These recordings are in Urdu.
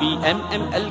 PMML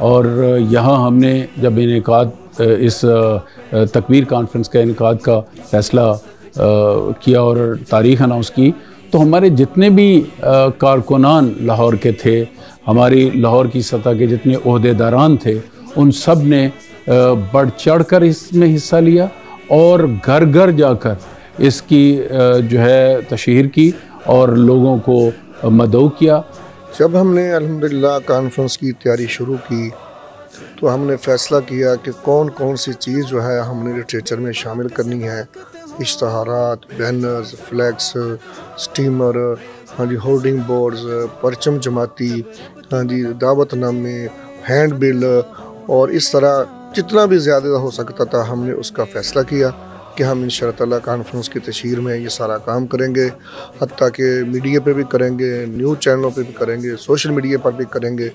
اور یہاں ہم نے جب انعقاد اس تکبیر کانفرنس کا انعقاد کا فیصلہ کیا اور تاریخ اناؤنس کی، تو ہمارے جتنے بھی کارکنان لاہور کے تھے، ہماری لاہور کی سطح کے جتنے عہدیداران تھے، ان سب نے بڑھ چڑھ کر اس میں حصہ لیا اور گھر گھر جا کر اس کی جو ہے تشہیر کی اور لوگوں کو مدعو کیا۔ جب ہم نے الحمدللہ کانفرنس کی تیاری شروع کی تو ہم نے فیصلہ کیا کہ کون کون سی چیز جو ہے ہم نے لٹریچر میں شامل کرنی ہے، اشتہارات، بینرز، فلیکس، سٹیمر، ہاں جی ہولڈنگ بورڈز، پرچم جماعتی، ہاں جی دعوت نامے، ہینڈ بل، اور اس طرح جتنا بھی زیادہ ہو سکتا تھا ہم نے اس کا فیصلہ کیا کہ ہم انشاءاللہ تعالیٰ کانفرنس کی تشہیر میں یہ سارا کام کریں گے، حتیٰ کہ میڈیا پہ بھی کریں گے، نیوز چینلوں پہ بھی کریں گے، سوشل میڈیا پر بھی کریں گے۔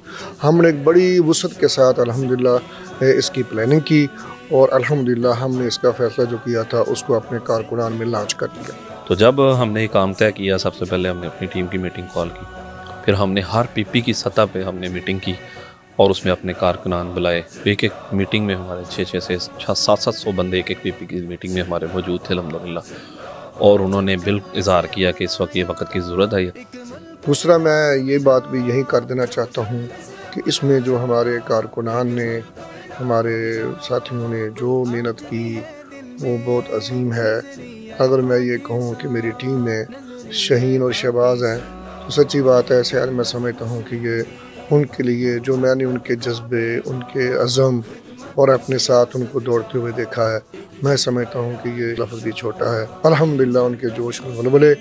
ہم نے ایک بڑی وسعت کے ساتھ الحمدللہ اس کی پلاننگ کی اور الحمدللہ ہم نے اس کا فیصلہ جو کیا تھا اس کو اپنے کارکنان میں لانچ کر دیا۔ تو جب ہم نے یہ کام طے کیا، سب سے پہلے ہم نے اپنی ٹیم کی میٹنگ کال کی، پھر ہم نے ہر پی پی کی سطح پہ ہم نے میٹنگ کی اور اس میں اپنے کارکنان بلائے۔ ایک ایک میٹنگ میں ہمارے 600 سے 700 بندے ایک ایک پی پی کی میٹنگ میں ہمارے موجود تھے الحمدللہ، اور انہوں نے اظہار کیا کہ اس وقت یہ وقت کی ضرورت ہے۔ دوسرا میں یہ بات بھی یہی کر دینا چاہتا ہوں کہ اس میں جو ہمارے کارکنان نے، ہمارے ساتھیوں نے جو محنت کی وہ بہت عظیم ہے۔ اگر میں یہ کہوں کہ میری ٹیم میں شہین اور شہباز ہیں تو سچی بات ہے شاید میں سمجھتا ہوں کہ یہ ان کے لیے جو میں نے ان کے جذبے، ان کے عزم اور اپنے ساتھ ان کو دوڑتے ہوئے دیکھا ہے، میں سمجھتا ہوں کہ یہ لفظ بھی چھوٹا ہے۔ الحمدللہ ان کے جوش و ولولے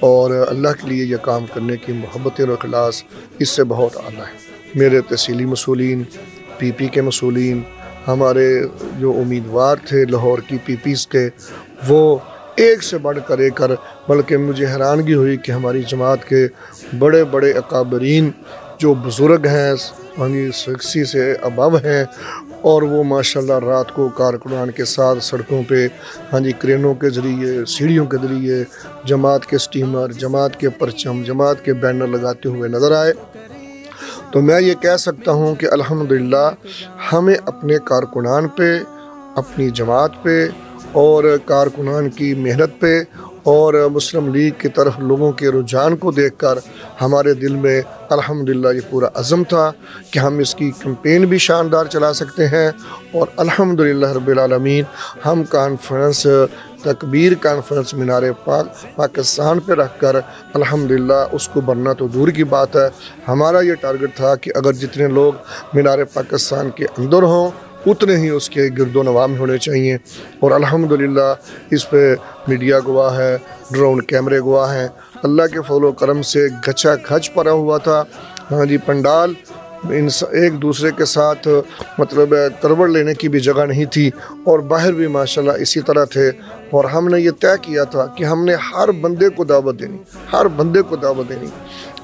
اور اللہ کے لیے یہ کام کرنے کی محبت اور اخلاص اس سے بہت اعلیٰ ہے۔ میرے تحصیلی مسئولین، پی پی کے مسئولین، ہمارے جو امیدوار تھے لاہور کی پی پیز کے، وہ ایک سے بڑھ کر ایک کر، بلکہ مجھے حیرانگی ہوئی کہ ہماری جماعت کے بڑے بڑے اکابرین جو بزرگ ہیں، 60 سے ابو ہیں، اور وہ ماشاءاللہ رات کو کارکنان کے ساتھ سڑکوں پہ کرینوں کے ذریعے، سیڑھیوں کے ذریعے جماعت کے سٹیمر، جماعت کے پرچم، جماعت کے بینر لگاتے ہوئے نظر آئے۔ تو میں یہ کہہ سکتا ہوں کہ الحمدللہ ہمیں اپنے کارکنان پہ، اپنی جماعت پہ اور کارکنان کی محنت پہ اور مسلم لیگ کی طرف لوگوں کے رجحان کو دیکھ کر ہمارے دل میں الحمدللہ یہ پورا عزم تھا کہ ہم اس کی کمپین بھی شاندار چلا سکتے ہیں، اور الحمدللہ رب العالمین ہم کانفرنس، تکبیر کانفرنس مینار پاکستان پہ رکھ کر الحمدللہ اس کو بننا تو دور کی بات ہے، ہمارا یہ ٹارگٹ تھا کہ اگر جتنے لوگ مینار پاکستان کے اندر ہوں اتنے ہی اس کے گرد و نواح میں ہونے چاہیے، اور الحمدللہ اس پہ میڈیا گواہ ہے، ڈرون کیمرے گواہ ہیں۔ اللہ کے فضل و کرم سے گچا گھچ پڑا ہوا تھا، پنڈال ایک دوسرے کے ساتھ مطلب کروڑ لینے کی بھی جگہ نہیں تھی، اور باہر بھی ماشاءاللہ اسی طرح تھے، اور ہم نے یہ طے کیا تھا کہ ہم نے ہر بندے کو دعوت دینی، ہر بندے کو دعوت دینی،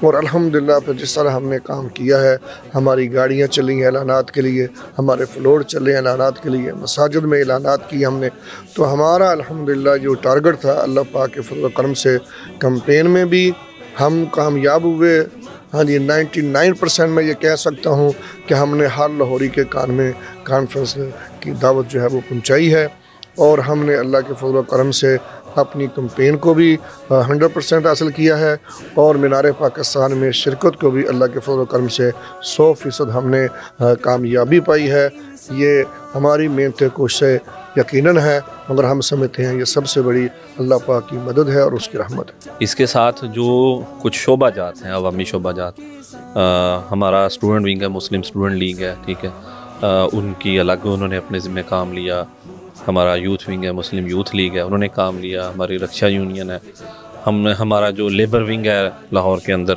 اور الحمدللہ پھر جس طرح ہم نے کام کیا ہے، ہماری گاڑیاں چلی ہیں اعلانات کے لیے، ہمارے فلور چلے ہیں اعلانات کے لیے، مساجد میں اعلانات کی ہم نے، تو ہمارا الحمدللہ جو ٹارگٹ تھا اللہ پاک کے فضل و کرم سے کمپین میں بھی ہم کامیاب ہوئے۔ 99% میں یہ کہہ سکتا ہوں کہ ہم نے ہر لاہوری کے کان میں کانفرنس کی دعوت جو ہے وہ پہنچائی ہے، اور ہم نے اللہ کے فضل و کرم سے اپنی کمپین کو بھی 100% حاصل کیا ہے، اور مینار پاکستان میں شرکت کو بھی اللہ کے فضل و کرم سے 100% ہم نے کامیابی پائی ہے۔ یہ ہماری محنت کوشش یقیناً ہے، مگر ہم سمجھتے ہیں یہ سب سے بڑی اللہ پاک کی مدد ہے اور اس کی رحمت ہے۔ اس کے ساتھ جو کچھ شعبہ جات ہیں، عوامی شعبہ جات، ہمارا اسٹوڈنٹ ونگ ہے، مسلم اسٹوڈنٹ لیگ ہے، ٹھیک ہے، ان کی الگ انہوں نے اپنے ذمہ کام لیا۔ ہمارا یوتھ ونگ ہے، مسلم یوتھ لیگ ہے، انہوں نے کام لیا۔ ہماری رکشا یونین ہے، ہمارا جو لیبر ونگ ہے لاہور کے اندر،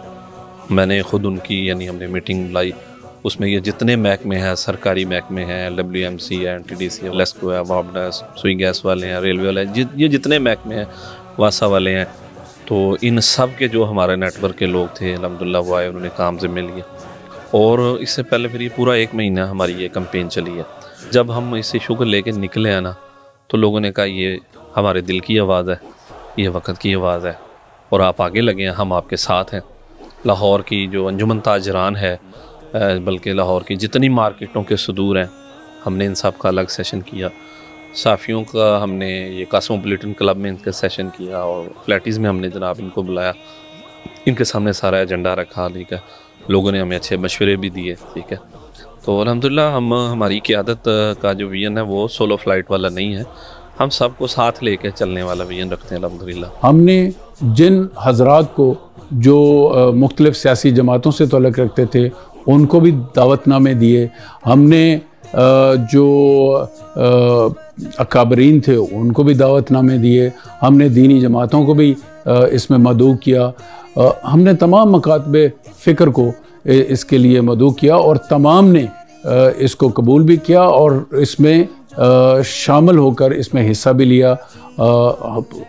میں نے خود ان کی ہم نے میٹنگ لائی، اس میں یہ جتنے محکمے ہیں، سرکاری محکمے ہیں، WMC ہے، NTDC ہے، لیسکو ہے، وابڈا ہے، سوئی گیس والے ہیں، ریلوے والے ہیں، یہ جتنے محکمے ہیں، واسا والے ہیں، تو ان سب کے جو ہمارے نیٹ ورک کے لوگ تھے الحمدللہ وہ آئے، انہوں نے کام ذمہ لیے، اور اس سے پہلے پھر یہ پورا 1 مہینہ ہماری یہ کمپین چلی ہے۔ جب ہم اس سے شوگر لے کے نکلے ہیں نا، تو لوگوں نے کہا یہ ہمارے دل کی آواز ہے، یہ وقت کی آواز ہے، اور آپ آگے لگے ہیں، ہم آپ کے ساتھ ہیں۔ لاہور کی جو انجمن تاجران ہے، بلکہ لاہور کی جتنی مارکیٹوں کے صدور ہیں ہم نے ان سب کا الگ سیشن کیا. صحافیوں کا ہم نے یہ کاسموپولیٹن کلب میں ان کا سیشن کیا، اور فلیٹیز میں ہم نے جناب ان کو بلایا، ان کے سامنے سارا ایجنڈا رکھا. ٹھیک ہے، لوگوں نے ہمیں اچھے مشورے بھی دیے. ٹھیک ہے، تو الحمدللہ ہماری قیادت کا جو ویژن ہے وہ سولو فلائٹ والا نہیں ہے، ہم سب کو ساتھ لے کے چلنے والا ویژن رکھتے ہیں الحمدللہ. ہم نے جن حضرات کو جو مختلف سیاسی جماعتوں سے تعلق رکھتے تھے ان کو بھی دعوت نامے دیے. ہم نے جو اکابرین تھے ان کو بھی دعوت نامے دیے. ہم نے دینی جماعتوں کو بھی اس میں مدعو کیا. ہم نے تمام مکاتب فکر کو اس کے لیے مدعو کیا، اور تمام نے اس کو قبول بھی کیا اور اس میں شامل ہو کر اس میں حصہ بھی لیا.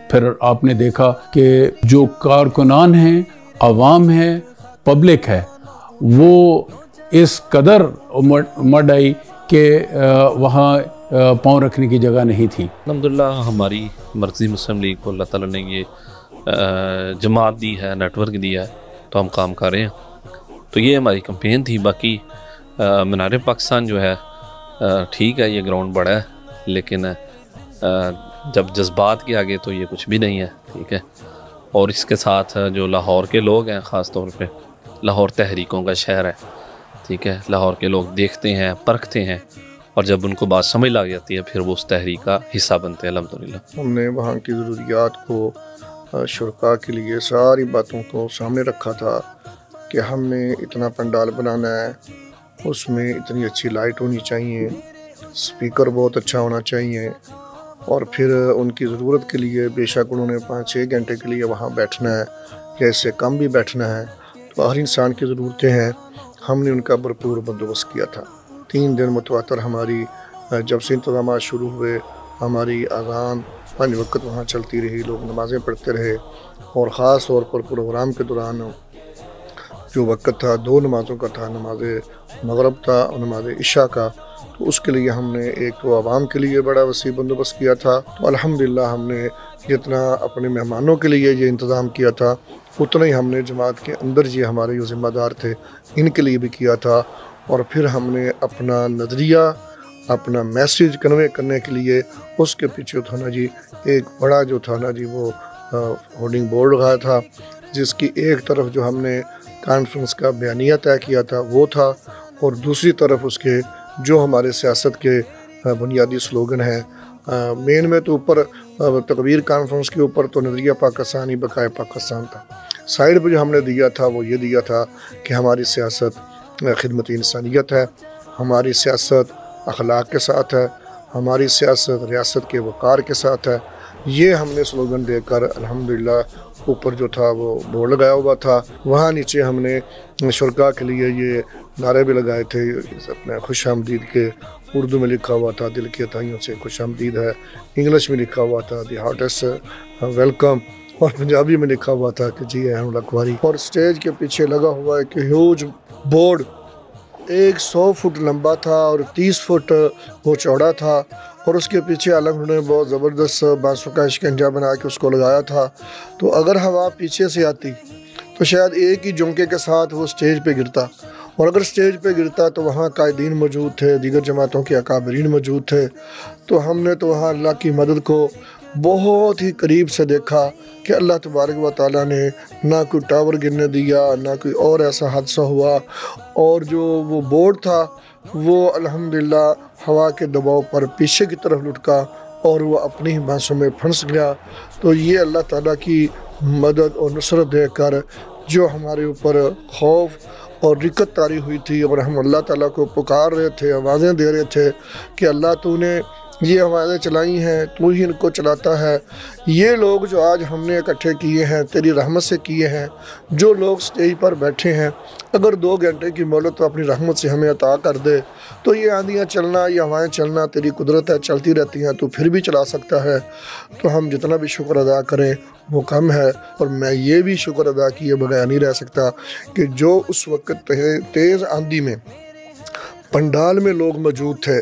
پھر آپ نے دیکھا کہ جو کارکنان ہیں، عوام ہے، پبلک ہے، وہ اس قدر مڈ آئی کہ وہاں پاؤں رکھنے کی جگہ نہیں تھی. الحمدللہ ہماری مرکزی مسلم لیگ کو اللہ تعالیٰ نے یہ جماعت دی ہے، نیٹ ورک دیا ہے، تو ہم کام کر رہے ہیں. تو یہ ہماری کمپین تھی. باقی منار پاکستان جو ہے ٹھیک ہے، یہ گراؤنڈ بڑا ہے، لیکن جب جذبات کے آگے تو یہ کچھ بھی نہیں ہے. ٹھیک ہے، اور اس کے ساتھ جو لاہور کے لوگ ہیں، خاص طور پہ لاہور تحریکوں کا شہر ہے. ٹھیک ہے، لاہور کے لوگ دیکھتے ہیں، پرکھتے ہیں، اور جب ان کو بات سمجھ لگ جاتی ہے پھر وہ اس تحریک کا حصہ بنتے ہیں الحمدللہ. ہم نے وہاں کی ضروریات کو شرکاء کے لیے ساری باتوں کو سامنے رکھا تھا کہ ہم نے اتنا پنڈال بنانا ہے، اس میں اتنی اچھی لائٹ ہونی چاہیے، سپیکر بہت اچھا ہونا چاہیے، اور پھر ان کی ضرورت کے لیے بے شک انہوں نے 5-6 گھنٹے کے لیے وہاں بیٹھنا ہے یا اس سے کم بھی بیٹھنا ہے. تو ہر انسان کی ضرورتیں ہیں، ہم نے ان کا بھرپور بندوبست کیا تھا. 3 دن متواتر ہماری جب سے انتظامات شروع ہوئے ہماری اذان 5 وقت وہاں چلتی رہی، لوگ نمازیں پڑھتے رہے، اور خاص طور پر پروگرام کے دوران جو وقت تھا 2 نمازوں کا تھا، نماز مغرب تھا اور نماز عشاء کا. تو اس کے لیے ہم نے ایک تو عوام کے لیے بڑا وسیع بندوبست کیا تھا. تو الحمدللہ ہم نے جتنا اپنے مہمانوں کے لیے یہ انتظام کیا تھا اتنا ہی ہم نے جماعت کے اندر یہ ہمارے جو ذمہ دار تھے ان کے لیے بھی کیا تھا. اور پھر ہم نے اپنا نظریہ، اپنا میسیج کنوے کرنے کے لیے اس کے پیچھے تھا نا جی ایک بڑا جو تھا نا جی وہ ہورڈنگ بورڈ لگایا تھا، جس کی ایک طرف جو ہم نے کانفرنس کا بیانیہ طے کیا تھا وہ تھا، اور دوسری طرف اس کے جو ہمارے سیاست کے بنیادی سلوگن ہیں. مین میں تو اوپر تقریر کانفرنس کے اوپر تو نظریہ پاکستانی بقائے پاکستان تھا. سائڈ پہ جو ہم نے دیا تھا وہ یہ دیا تھا کہ ہماری سیاست خدمت انسانیت ہے، ہماری سیاست اخلاق کے ساتھ ہے، ہماری سیاست ریاست کے وقار کے ساتھ ہے. یہ ہم نے سلوگن دے کر الحمدللہ اوپر جو تھا وہ بورڈ لگایا ہوا تھا. وہاں نیچے ہم نے شرکاء کے لیے یہ نعرے بھی لگائے تھے اپنے خوش آمدید کے. اردو میں لکھا ہوا تھا دل کی عطائیوں سے خوش آمدید ہے، انگلش میں لکھا ہوا تھا دی ہارٹسٹ ویلکم، اور پنجابی میں لکھا ہوا تھا کہ جی احمد اکواری. اور اسٹیج کے پیچھے لگا ہوا ہے کہ ہیوج بورڈ 100 فٹ لمبا تھا اور 30 فٹ وہ چوڑا تھا، اور اس کے پیچھے الگ نے بہت زبردست بانسوں کا شکنجا بنا کے اس کو لگایا تھا. تو اگر ہوا پیچھے سے آتی تو شاید ایک ہی جھونکے کے ساتھ وہ اسٹیج پہ گرتا، اور اگر اسٹیج پہ گرتا تو وہاں قائدین موجود تھے، دیگر جماعتوں کے اکابرین موجود تھے. تو ہم نے تو وہاں اللہ کی مدد کو بہت ہی قریب سے دیکھا کہ اللہ تبارک و تعالیٰ نے نہ کوئی ٹاور گرنے دیا، نہ کوئی اور ایسا حادثہ ہوا. اور جو وہ بورڈ تھا وہ الحمدللہ ہوا کے دباؤ پر پیچھے کی طرف لٹکا اور وہ اپنی ہی بانسوں میں پھنس گیا. تو یہ اللہ تعالیٰ کی مدد اور نصرت دے کر جو ہمارے اوپر خوف اور رکت طاری ہوئی تھی، اور ہم اللہ تعالیٰ کو پکار رہے تھے، آوازیں دے رہے تھے کہ اللہ تو نے یہ آوازیں چلائی ہیں، تو ہی ان کو چلاتا ہے. یہ لوگ جو آج ہم نے اکٹھے کیے ہیں تیری رحمت سے کیے ہیں. جو لوگ سٹیج پر بیٹھے ہیں اگر 2 گھنٹے کی مہلت تو اپنی رحمت سے ہمیں عطا کر دے تو یہ آندیاں چلنا، یہ ہوائیں چلنا تیری قدرت ہے، چلتی رہتی ہیں، تو پھر بھی چلا سکتا ہے. تو ہم جتنا بھی شکر ادا کریں وہ کم ہے. اور میں یہ بھی شکر ادا کیے بغیر نہیں رہ سکتا کہ جو اس وقت تیز آندھی میں پنڈال میں لوگ موجود تھے،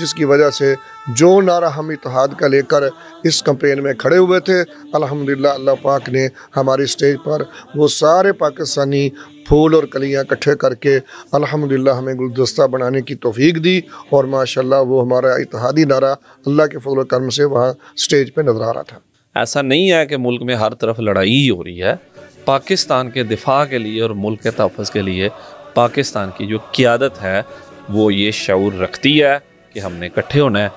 جس کی وجہ سے جو نعرہ ہم اتحاد کا لے کر اس کمپین میں کھڑے ہوئے تھے، الحمدللہ اللہ پاک نے ہماری سٹیج پر وہ سارے پاکستانی پھول اور کلیاں اکٹھے کر کے الحمدللہ ہمیں گلدستہ بنانے کی توفیق دی، اور ماشاءاللہ وہ ہمارا اتحادی نعرہ اللہ کے فضل و کرم سے وہاں سٹیج پہ نظر آ رہا تھا۔ ایسا نہیں ہے کہ ملک میں ہر طرف لڑائی ہی ہو رہی ہے، پاکستان کے دفاع کے لیے اور ملک کے تحفظ کے لیے پاکستان کی جو قیادت ہے وہ یہ شعور رکھتی ہے کہ ہم نے اکٹھے ہونا ہے،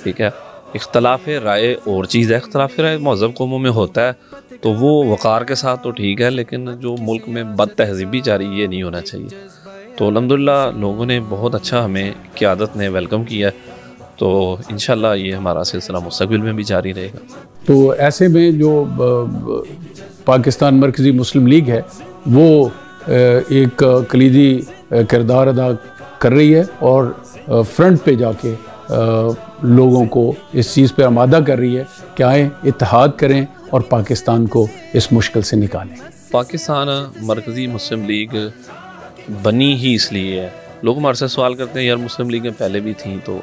ٹھیک ہے۔ اختلاف رائے اور چیز ہے، اختلاف رائے مہذب قوموں میں ہوتا ہے تو وہ وقار کے ساتھ تو ٹھیک ہے، لیکن جو ملک میں بد تہذیبی جاری یہ نہیں ہونا چاہیے۔ تو الحمدللہ لوگوں نے بہت اچھا ہمیں قیادت نے ویلکم کیا، تو انشاءاللہ یہ ہمارا سلسلہ مستقبل میں بھی جاری رہے گا۔ تو ایسے میں جو پاکستان مرکزی مسلم لیگ ہے وہ ایک کلیدی کردار ادا کر رہی ہے اور فرنٹ پہ جا کے لوگوں کو اس چیز پہ آمادہ کر رہی ہے کہ آئیں اتحاد کریں اور پاکستان کو اس مشکل سے نکالیں۔ پاکستان مرکزی مسلم لیگ بنی ہی اس لیے ہے، لوگ ہمارے سے سوال کرتے ہیں یار مسلم لیگیں پہلے بھی تھیں تو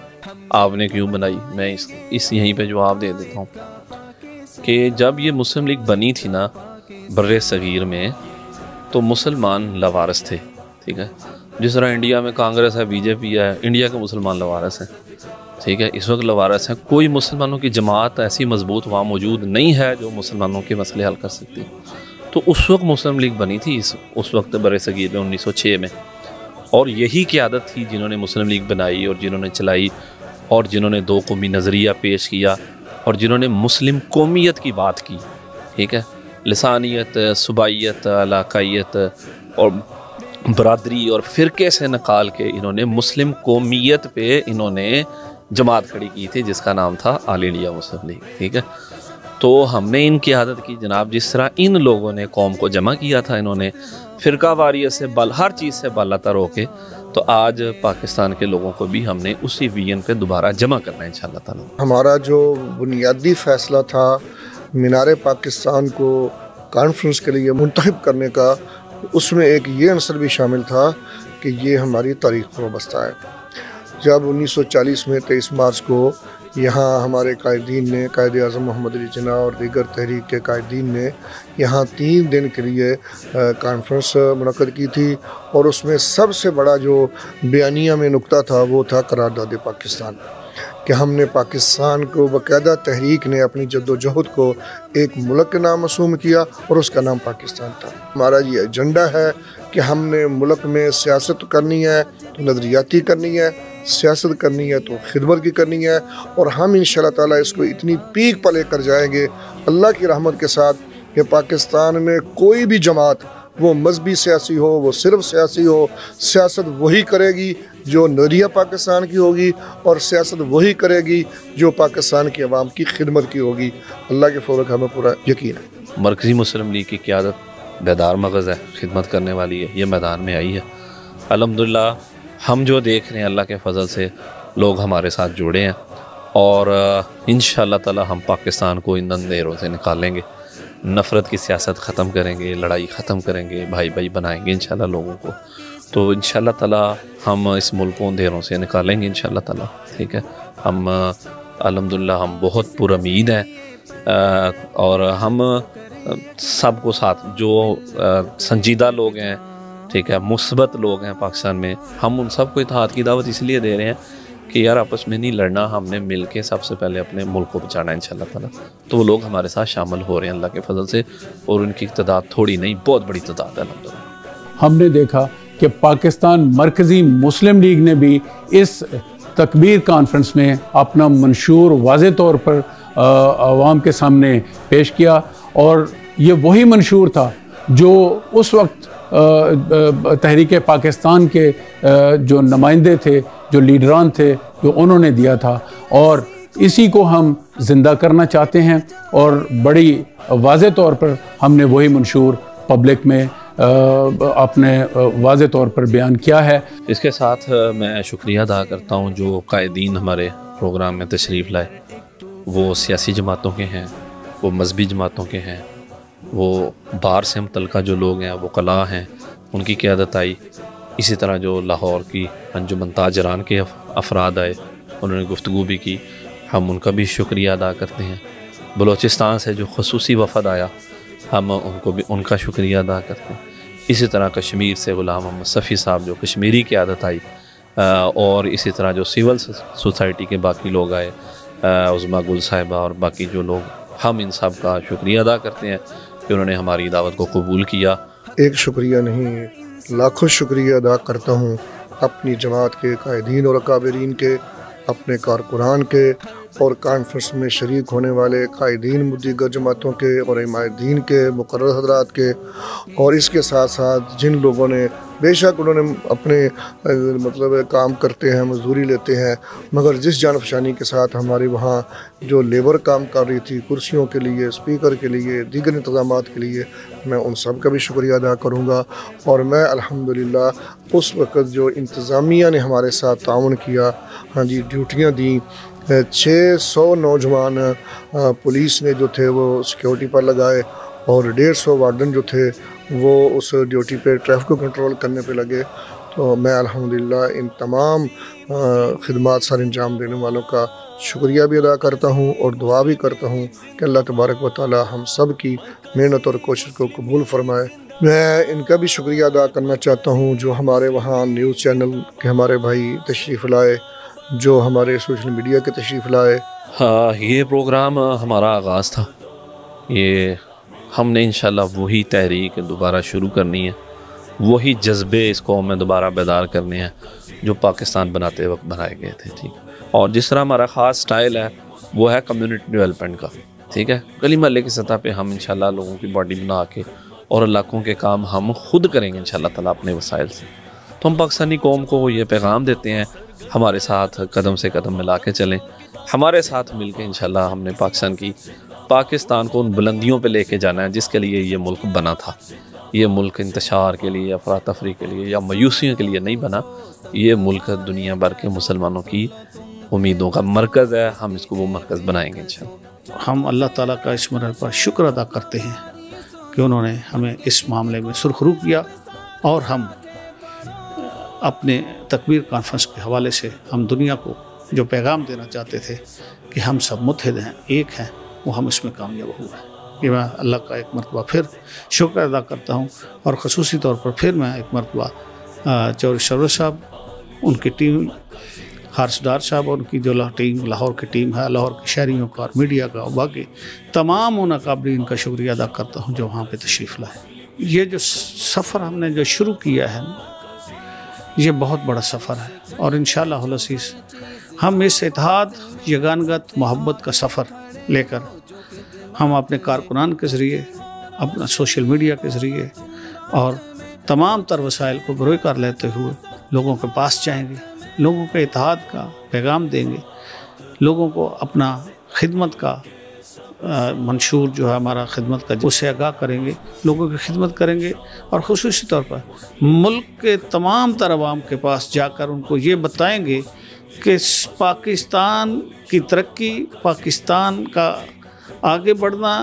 آپ نے کیوں بنائی؟ میں اس یہیں پہ جواب دے دیتا ہوں کہ جب یہ مسلم لیگ بنی تھی نا بر صغیر میں تو مسلمان لاوارث تھے، ٹھیک ہے۔ جس طرح انڈیا میں کانگریس ہے، بی جے پی ہے، انڈیا کے مسلمان لاوارث ہیں، ٹھیک ہے، اس وقت لاوارث ہیں۔ کوئی مسلمانوں کی جماعت ایسی مضبوط وہاں موجود نہیں ہے جو مسلمانوں کے مسئلے حل کر سکتی۔ تو اس وقت مسلم لیگ بنی تھی، اس وقت بر صغیر میں 1906 میں، اور یہی قیادت تھی جنہوں نے مسلم لیگ بنائی اور جنہوں نے چلائی اور جنہوں نے دو قومی نظریہ پیش کیا اور جنہوں نے مسلم قومیت کی بات کی، ٹھیک ہے، لسانیت، صوبائیت، علاقائیت اور برادری اور فرقے سے نکال کے انہوں نے مسلم قومیت پہ انہوں نے جماعت کھڑی کی تھی جس کا نام تھا آل انڈیا مسلم لیگ، ٹھیک ہے۔ تو ہم نے ان کی عادت کی جناب، جس طرح ان لوگوں نے قوم کو جمع کیا تھا، انہوں نے فرقہ واریت سے ہر چیز سے بالاتر ہو کے، تو آج پاکستان کے لوگوں کو بھی ہم نے اسی ویژن پہ دوبارہ جمع کرنا ہے انشاءاللہ تعالی۔ ہمارا جو بنیادی فیصلہ تھا مینار پاکستان کو کانفرنس کے لیے منتخب کرنے کا، اس میں ایک یہ عنصر بھی شامل تھا کہ یہ ہماری تاریخ پر وابستہ ہے۔ جب 1940 میں 23 مارچ کو یہاں ہمارے قائدین نے، قائد اعظم محمد علی جناح اور دیگر تحریک کے قائدین نے یہاں 3 دن کے لیے کانفرنس منعقد کی تھی، اور اس میں سب سے بڑا جو بیانیہ میں نقطہ تھا وہ تھا قرارداد پاکستان، کہ ہم نے پاکستان کو باقاعدہ تحریک نے اپنی جد و جہد کو ایک ملک کے نام مرسوم کیا اور اس کا نام پاکستان تھا۔ ہمارا یہ ایجنڈا ہے کہ ہم نے ملک میں سیاست کرنی ہے تو نظریاتی کرنی ہے، سیاست کرنی ہے تو خدمت کی کرنی ہے، اور ہم انشاءاللہ تعالیٰ اس کو اتنی پیک پر لے کر جائیں گے اللہ کی رحمت کے ساتھ کہ پاکستان میں کوئی بھی جماعت، وہ مذہبی سیاسی ہو، وہ صرف سیاسی ہو، سیاست وہی کرے گی جو نظریہ پاکستان کی ہوگی، اور سیاست وہی کرے گی جو پاکستان کی عوام کی خدمت کی ہوگی۔ اللہ کے فضل کا ہمیں پورا یقین ہے۔ مرکزی مسلم لیگ کی قیادت بیدار مغز ہے، خدمت کرنے والی ہے، یہ میدان میں آئی ہے۔ الحمدللہ ہم جو دیکھ رہے ہیں اللہ کے فضل سے لوگ ہمارے ساتھ جڑے ہیں، اور انشاءاللہ تعالی ہم پاکستان کو ان اندھیروں سے نکالیں گے، نفرت کی سیاست ختم کریں گے، لڑائی ختم کریں گے، بھائی بھائی بنائیں گے انشاءاللہ لوگوں کو۔ تو انشاءاللہ تعالی ہم اس ملک کو اندھیروں سے نکالیں گے انشاءاللہ تعالی، ٹھیک ہے۔ ہم الحمدللہ ہم بہت پر امید ہیں، اور ہم سب کو ساتھ جو سنجیدہ لوگ ہیں، ٹھیک ہے، مثبت لوگ ہیں پاکستان میں، ہم ان سب کو اتحاد کی دعوت اس لیے دے رہے ہیں کہ یار آپس میں نہیں لڑنا، ہم نے مل کے سب سے پہلے اپنے ملک کو بچانا ہے انشاءاللہ تعالی۔ تو وہ لوگ ہمارے ساتھ شامل ہو رہے ہیں اللہ کے فضل سے، اور ان کی تعداد تھوڑی نہیں، بہت بڑی تعداد ہے الحمدللہ۔ ہم نے دیکھا کہ پاکستان مرکزی مسلم لیگ نے بھی اس تکبیر کانفرنس میں اپنا منشور واضح طور پر عوام کے سامنے پیش کیا، اور یہ وہی منشور تھا جو اس وقت تحریک پاکستان کے جو نمائندے تھے، جو لیڈران تھے، جو انہوں نے دیا تھا، اور اسی کو ہم زندہ کرنا چاہتے ہیں، اور بڑی واضح طور پر ہم نے وہی منشور پبلک میں اپنے واضح طور پر بیان کیا ہے۔ اس کے ساتھ میں شکریہ ادا کرتا ہوں جو قائدین ہمارے پروگرام میں تشریف لائے، وہ سیاسی جماعتوں کے ہیں، وہ مذہبی جماعتوں کے ہیں، وہ باہر سے متعلقہ جو لوگ ہیں، وہ وکلاء ہیں، ان کی قیادت آئی، اسی طرح جو لاہور کی انجمن تاجران کے افراد آئے، انہوں نے گفتگو بھی کی، ہم ان کا بھی شکریہ ادا کرتے ہیں۔ بلوچستان سے جو خصوصی وفد آیا ہم ان کو بھی ان کا شکریہ ادا کرتے ہیں۔ اسی طرح کشمیر سے غلام محمد صفی صاحب جو کشمیری قیادت آئی، اور اسی طرح جو سول سوسائٹی کے باقی لوگ آئے، عظمیٰ گل صاحبہ اور باقی جو لوگ، ہم ان سب کا شکریہ ادا کرتے ہیں کہ انہوں نے ہماری دعوت کو قبول کیا۔ ایک شکریہ نہیں، لاکھوں شکریہ ادا کرتا ہوں اپنی جماعت کے قائدین اور اکابرین کے، اپنے کارکنان کے، اور کانفرنس میں شریک ہونے والے قائدین دیگر جماعتوں کے اور حمایت دین کے مقرر حضرات کے، اور اس کے ساتھ ساتھ جن لوگوں نے بے شک انہوں نے اپنے مطلب کام کرتے ہیں، مزدوری لیتے ہیں، مگر جس جان فشانی کے ساتھ ہماری وہاں جو لیبر کام کر رہی تھی کرسیوں کے لیے، اسپیکر کے لیے، دیگر انتظامات کے لیے، میں ان سب کا بھی شکریہ ادا کروں گا۔ اور میں الحمدللہ اس وقت جو انتظامیہ نے ہمارے ساتھ تعاون کیا، ہاں جی، ڈیوٹیاں دیں، 600 نوجوان پولیس نے جو تھے وہ سیکیورٹی پر لگائے، اور 150 وارڈن جو تھے وہ اس ڈیوٹی پہ ٹریفک کو کنٹرول کرنے پہ لگے۔ تو میں الحمدللہ ان تمام خدمات سر انجام دینے والوں کا شکریہ بھی ادا کرتا ہوں، اور دعا بھی کرتا ہوں کہ اللہ تبارک و تعالی ہم سب کی محنت اور کوشش کو قبول فرمائے۔ میں ان کا بھی شکریہ ادا کرنا چاہتا ہوں جو ہمارے وہاں نیوز چینل کے ہمارے بھائی تشریف لائے، جو ہمارے سوشل میڈیا کے تشریف لائے۔ ہاں، یہ پروگرام ہمارا آغاز تھا، یہ ہم نے انشاءاللہ وہی تحریک دوبارہ شروع کرنی ہے، وہی جذبے اس قوم میں دوبارہ بیدار کرنے ہیں جو پاکستان بناتے وقت بنائے گئے تھے، ٹھیک ہے۔ اور جس طرح ہمارا خاص سٹائل ہے وہ ہے کمیونٹی ڈیولپمنٹ کا، ٹھیک ہے۔ گلی محلے کی سطح پہ ہم انشاءاللہ لوگوں کی باڈی بنا کے اور علاقوں کے کام ہم خود کریں گے انشاءاللہ تعالیٰ اپنے وسائل سے۔ تو ہم پاکستانی قوم کو یہ پیغام دیتے ہیں، ہمارے ساتھ قدم سے قدم ملا کے چلیں، ہمارے ساتھ مل کے انشاءاللہ ہم نے پاکستان کو ان بلندیوں پہ لے کے جانا ہے جس کے لیے یہ ملک بنا تھا۔ یہ ملک انتشار کے لیے، افراتفری کے لیے یا مایوسیوں کے لیے نہیں بنا، یہ ملک دنیا بھر کے مسلمانوں کی امیدوں کا مرکز ہے، ہم اس کو وہ مرکز بنائیں گے انشاءاللہ۔ ہم اللہ تعالیٰ کا اس مرحلے پر شکر ادا کرتے ہیں کہ انہوں نے ہمیں اس معاملے میں سرخرو کیا، اور ہم اپنے تکبیر کانفرنس کے حوالے سے ہم دنیا کو جو پیغام دینا چاہتے تھے کہ ہم سب متحد ہیں، ایک ہیں، وہ ہم اس میں کامیاب ہوئے۔ یہ میں اللہ کا ایک مرتبہ پھر شکر ادا کرتا ہوں، اور خصوصی طور پر پھر میں ایک مرتبہ چوہدری سرور صاحب، ان کی ٹیم، حارث ڈار صاحب اور ان کی جو ٹیم، لاہور کی ٹیم ہے، لاہور کے شہریوں کا اور میڈیا کا اور باقی تمام ان اکابرین کا شکریہ ادا کرتا ہوں جو وہاں پہ تشریف لائے۔ یہ جو سفر ہم نے جو شروع کیا ہے یہ بہت بڑا سفر ہے، اور انشاءاللہ العزیز ہم اس اتحاد، یگانگت، محبت کا سفر لے کر ہم اپنے کارکنان کے ذریعے، اپنا سوشل میڈیا کے ذریعے اور تمام تر وسائل کو بروئے کر لیتے ہوئے لوگوں کے پاس جائیں گے، لوگوں کے اتحاد کا پیغام دیں گے، لوگوں کو اپنا خدمت کا منشور جو ہے ہمارا خدمت کا، اسے آگاہ کریں گے، لوگوں کی خدمت کریں گے، اور خصوصی طور پر ملک کے تمام تر عوام کے پاس جا کر ان کو یہ بتائیں گے کہ پاکستان کی ترقی، پاکستان کا آگے بڑھنا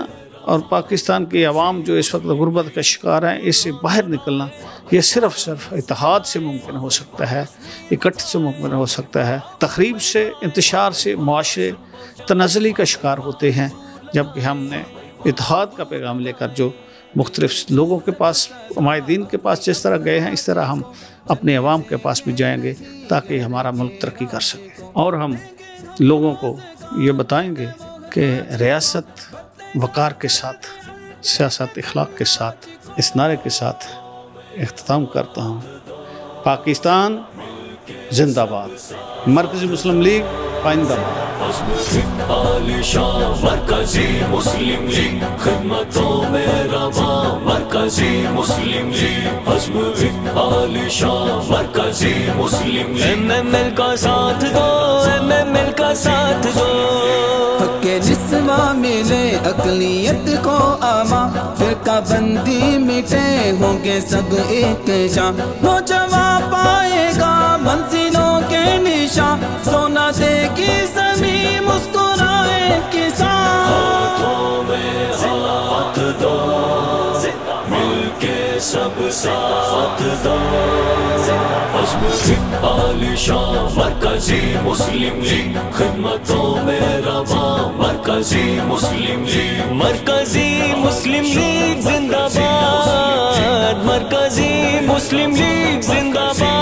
اور پاکستان کے عوام جو اس وقت غربت کا شکار ہیں، اس سے باہر نکلنا، یہ صرف اتحاد سے ممکن ہو سکتا ہے، اکٹھ سے ممکن ہو سکتا ہے۔ تخریب سے، انتشار سے معاشرے تنزلی کا شکار ہوتے ہیں، جبکہ ہم نے اتحاد کا پیغام لے کر جو مختلف لوگوں کے پاس، حمایت دین کے پاس جس طرح گئے ہیں، اس طرح ہم اپنے عوام کے پاس بھی جائیں گے تاکہ ہمارا ملک ترقی کر سکے۔ اور ہم لوگوں کو یہ بتائیں گے کہ ریاست وقار کے ساتھ، سیاست اخلاق کے ساتھ، اس نعرے کے ساتھ اختتام کرتا ہوں: پاکستان زندہ باد، مرکزی مسلم لیگ پائندہ باد۔ مرکزی مسلم لیگ خدمتوں میں رواں، مرکزی مسلم لیگ عزم اقبال شاہ، مرکزی مسلم لیگ MML کا ساتھ دو، MML کا ساتھ دو، حق نسواں ملے اقلیت کو اما، فرقہ بندی مٹے ہوں گے سب ایک جاں، نوجوان پائے گا منزلوں کے نشاں، سونا دے گی زمین مسکرائے کسان، ہاتھوں میں ہاتھ دو، مل کے سب ساتھ دو، حزب عالیشان مرکزی مسلم لیگ خدمتوں میں رواں مرکزی مسلم لیگ مرکزی مسلم لیگ زندہ باد مرکزی مسلم لیگ زندہ باد